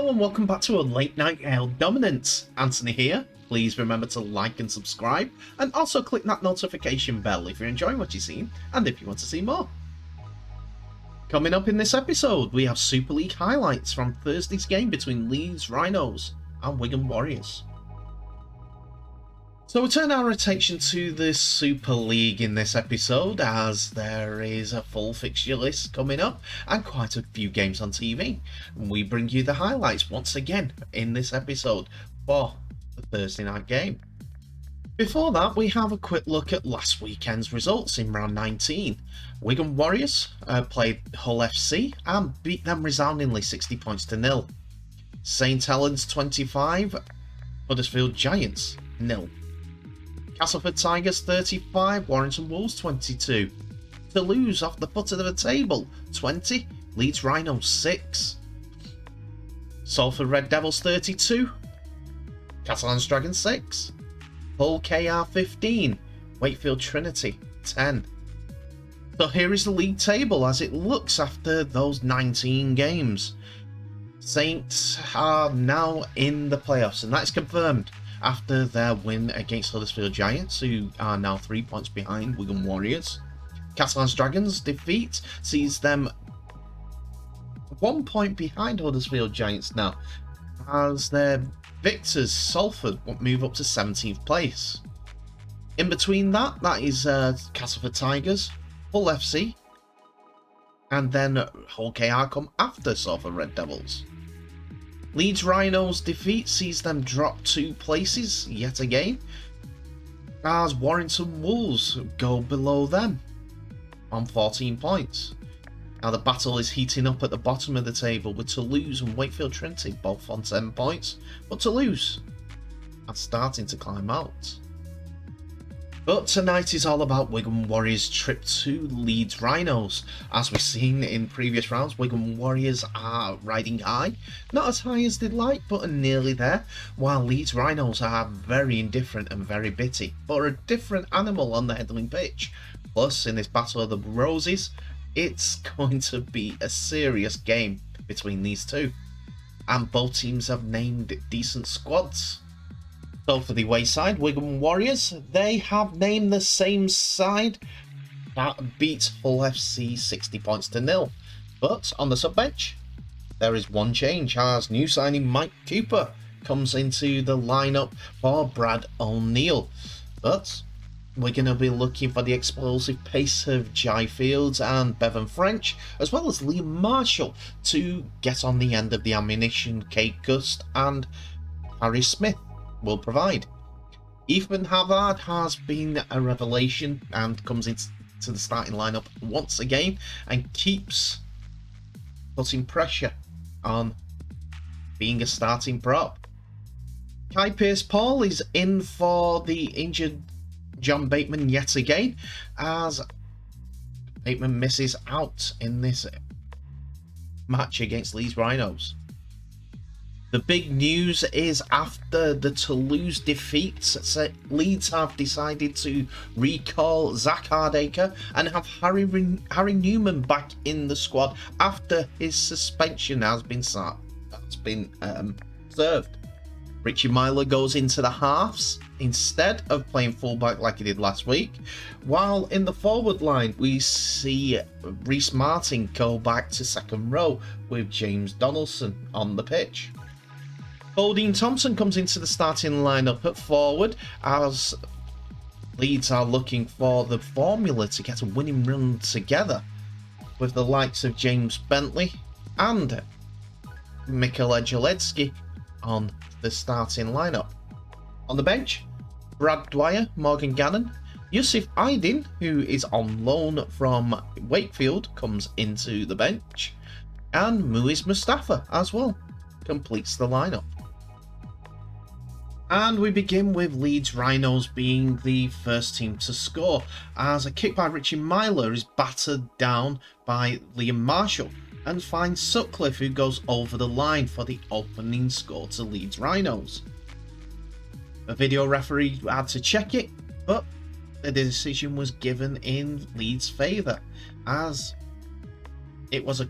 Hello and welcome back to a late night ale dominance. Anthony here. Please remember to like and subscribe, and also click that notification bell if you're enjoying what you've seen and if you want to see more. Coming up in this episode, we have Super League highlights from Thursday's game between Leeds Rhinos and Wigan Warriors. So we turn our attention to the Super League in this episode, as there is a full fixture list coming up and quite a few games on TV. And we bring you the highlights once again in this episode for the Thursday night game. Before that, we have a quick look at last weekend's results in round 19. Wigan Warriors played Hull FC and beat them resoundingly 60 points to 0. St Helens 25, Huddersfield Giants 0. Castleford Tigers 35, Warrington Wolves 22. Toulouse off the bottom of the table 20, Leeds Rhinos 6. Salford Red Devils 32, Catalans Dragons 6. Hull KR 15, Wakefield Trinity 10. So here is the league table as it looks after those 19 games. Saints are now in the playoffs, and that's confirmed after their win against Huddersfield Giants, who are now 3 points behind Wigan Warriors. Catalans Dragons defeat sees them 1 point behind Huddersfield Giants now, as their victors Salford move up to 17th place. In between that is Castleford Tigers, Hull FC, and then Hull KR come after Salford Red Devils. Leeds Rhinos defeat sees them drop 2 places yet again, as Warrington Wolves go below them on 14 points. Now the battle is heating up at the bottom of the table with Toulouse and Wakefield Trinity both on 10 points, but Toulouse are starting to climb out. But tonight is all about Wigan Warriors' trip to Leeds Rhinos. As we've seen in previous rounds, Wigan Warriors are riding high. Not as high as they'd like, but are nearly there. While Leeds Rhinos are very indifferent and very bitty, but are a different animal on the headling pitch. Plus, in this Battle of the Roses, it's going to be a serious game between these two. And both teams have named decent squads. So for the away side, Wigan Warriors, they have named the same side that beat Hull FC 60 points to 0. But on the sub-bench, there is one change as new signing Mike Cooper comes into the lineup for Brad O'Neill. But we're going to be looking for the explosive pace of Jai Fields and Bevan French, as well as Liam Marshall, to get on the end of the ammunition Kate Gust and Harry Smith will provide. Ethan Havard has been a revelation and comes into the starting lineup once again and keeps putting pressure on being a starting prop. Kai Pearce-Paul is in for the injured John Bateman yet again, as Bateman misses out in this match against Leeds Rhinos. The big news is after the Toulouse defeat, Leeds have decided to recall Zach Hardacre and have Harry Newman back in the squad after his suspension has been served. Richie Myler goes into the halves instead of playing fullback like he did last week, while in the forward line we see Reece Martin go back to second row with James Donaldson on the pitch. Bodine Thompson comes into the starting lineup at forward as Leeds are looking for the formula to get a winning run together, with the likes of James Bentley and Mikhail Ejoledzki on the starting lineup. On the bench, Brad Dwyer, Morgan Gannon, Yusuf Aydin, who is on loan from Wakefield, comes into the bench, and Muiz Mustafa as well completes the lineup. And we begin with Leeds Rhinos being the first team to score, as a kick by Richie Myler is battered down by Liam Marshall and finds Sutcliffe, who goes over the line for the opening score to Leeds Rhinos. A video referee had to check it, but the decision was given in Leeds' favour, as it was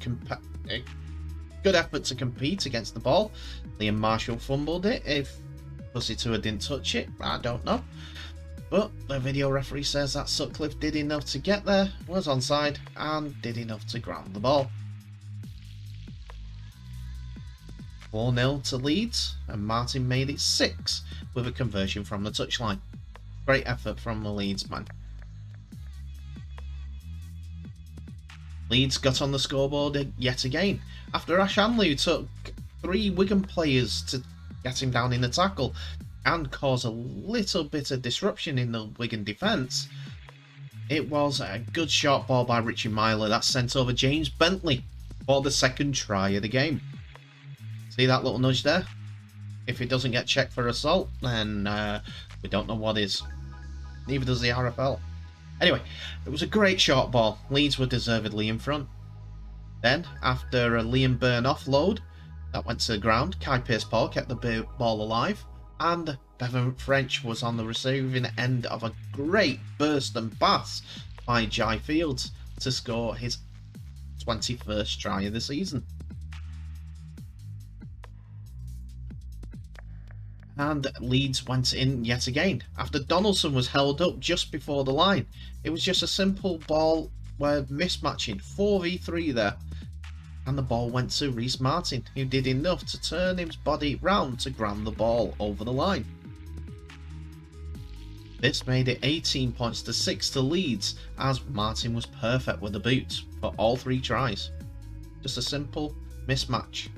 good effort to compete against the ball. Liam Marshall fumbled it. If Pussy Tua didn't touch it, I don't know. But the video referee says that Sutcliffe did enough to get there, was onside, and did enough to ground the ball. 4-0 to Leeds, and Martin made it 6 with a conversion from the touchline. Great effort from the Leeds man. Leeds got on the scoreboard yet again after Ash Hanley took 3 Wigan players to get him down in the tackle and cause a little bit of disruption in the Wigan defence. It was a good short ball by Richie Myler that sent over James Bentley for the second try of the game. See that little nudge there? If it doesn't get checked for assault, then we don't know what is. Neither does the RFL. Anyway, it was a great short ball. Leeds were deservedly in front. Then, after a Liam Byrne offload that went to the ground, Kai Pearce-Paul kept the ball alive, and Bevan French was on the receiving end of a great burst and pass by Jai Fields to score his 21st try of the season. And Leeds went in yet again after Donaldson was held up just before the line. It was just a simple ball where mismatching 4v3 there, and the ball went to Reece Martin, who did enough to turn his body round to ground the ball over the line. This made it 18 points to 6 to Leeds, as Martin was perfect with the boot for all 3 tries. Just a simple mismatch.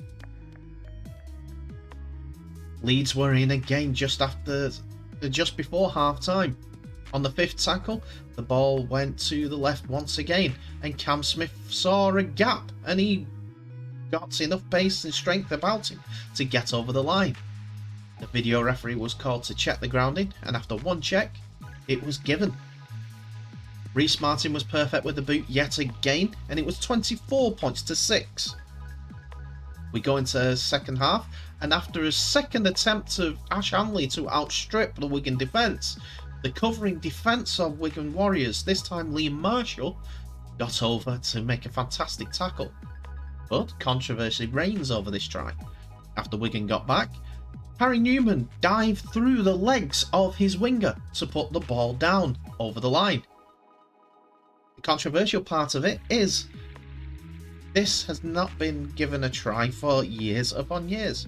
Leeds were in again just before half time. On the 5th tackle, the ball went to the left once again, and Cam Smith saw a gap, and he got enough pace and strength about him to get over the line. The video referee was called to check the grounding, and after one check, it was given. Reece Martin was perfect with the boot yet again, and it was 24 points to 6. We go into the second half, and after a second attempt of Ash Hanley to outstrip the Wigan defence, the covering defence of Wigan Warriors, this time Liam Marshall, got over to make a fantastic tackle. But controversy reigns over this try. After Wigan got back, Harry Newman dived through the legs of his winger to put the ball down over the line. The controversial part of it is this has not been given a try for years upon years,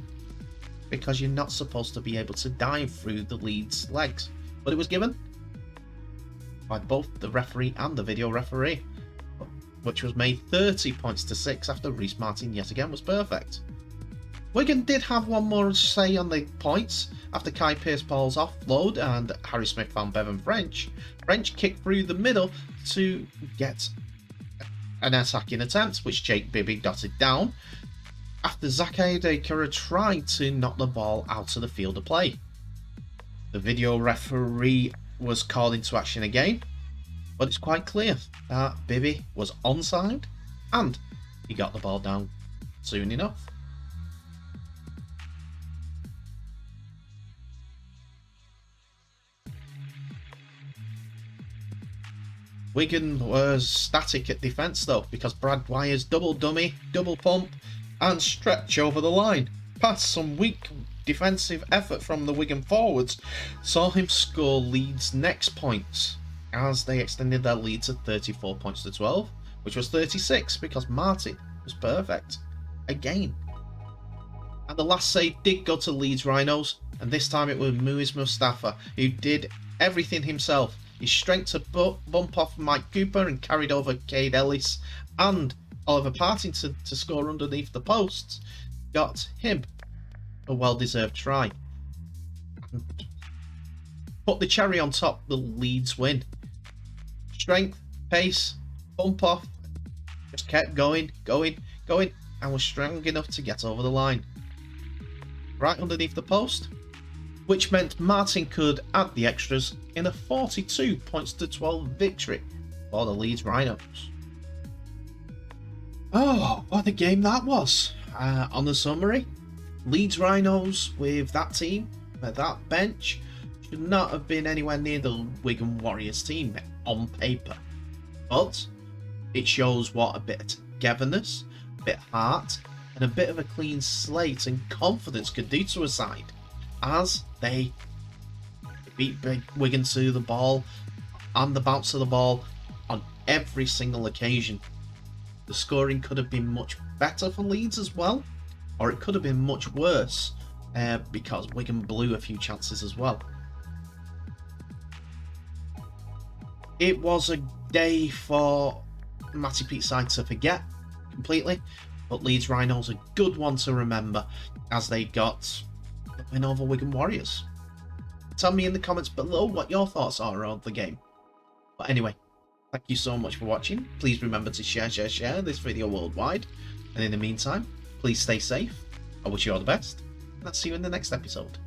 because you're not supposed to be able to dive through the Leeds legs. But it was given by both the referee and the video referee, which was made 30 points to 6 after Reece Martin yet again was perfect. Wigan did have one more say on the points after Kai Pearce-Paul's offload and Harry Smith found Bevan French. French kicked through the middle to get an attacking attempt, which Jake Bibby dotted down after Zach Aidekara tried to knock the ball out of the field of play. The video referee was called into action again, but it's quite clear that Bibby was onside and he got the ball down soon enough. Wigan was static at defence though, because Brad Dwyer's double dummy, double pump and stretch over the line, past some weak defensive effort from the Wigan forwards, saw him score Leeds' next points as they extended their lead to 34 points to 12, which was 36 because Martin was perfect again. And the last save did go to Leeds Rhinos, and this time it was Muiz Mustafa who did everything himself. His strength to bump off Mike Cooper and carried over Cade Ellis and Oliver Partington to score underneath the posts got him a well-deserved try. And put the cherry on top, the Leeds win. Strength, pace, bump off, just kept going, and was strong enough to get over the line. Right underneath the post, which meant Martin could add the extras in a 42 points to 12 victory for the Leeds Rhinos. Oh, what a game that was. On the summary, Leeds Rhinos with that team, with that bench, should not have been anywhere near the Wigan Warriors team on paper. But it shows what a bit of togetherness, a bit of heart, and a bit of a clean slate and confidence could do to a side, as they beat Wigan to the ball and the bounce of the ball on every single occasion. The scoring could have been much better for Leeds as well, or it could have been much worse because Wigan blew a few chances as well. It was a day for Matty Pete's side to forget completely, but Leeds Rhinos a good one to remember as they got the win over Wigan Warriors. Tell me in the comments below what your thoughts are on the game. But anyway, thank you so much for watching. Please remember to share this video worldwide. And in the meantime, please stay safe. I wish you all the best, and I'll see you in the next episode.